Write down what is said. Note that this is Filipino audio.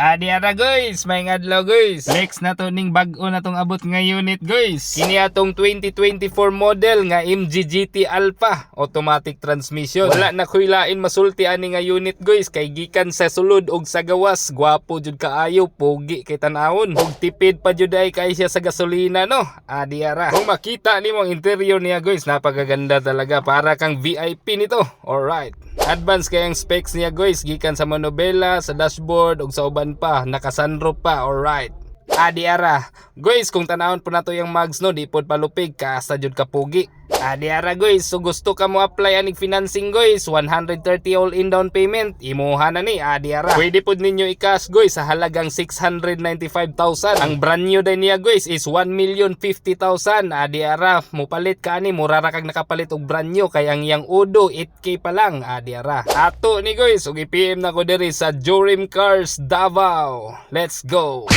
Adi ara guys, may ngadlaw guys. Flex na to ning bag-o na tong abot nga unit guys. Kini atong 2024 model nga MG GT Alpha automatic transmission. Wala na kuilain masulti ani nga unit guys kay gikan sa sulod og sa gawas. Gwapo jud kaayo, pogi kay tan-awon. Og tipid pa jud ay kay siya sa gasolina no. Adi ara. Kung makita nimo ang interior niya guys, napakaganda talaga, para kang VIP nito. Alright. Advance kayang specs niya guys, gikan sa manobela, sa dashboard ug sa uban pa, naka sunroof pa. Alright. Adi ara. Guys, kung tanawon po nato yung mags no, di pod palupig ka jud ka pugi. Adi ara guys, so gusto ka mo apply anig financing guys, 130 all in down payment, imuha na ni. Adi ara. Pwede pod ninyo i-cash guys sa halagang 695,000. Ang brand new din niya guys is 1,050,000. Adi ara, mupalit ka ani, mura ra kag nakapalit og brand new kay ang iyang Udo 8K pa lang. Adi ara. Ato ni guys, ug i-PM na ko diri sa Jorim Cars Davao. Let's go.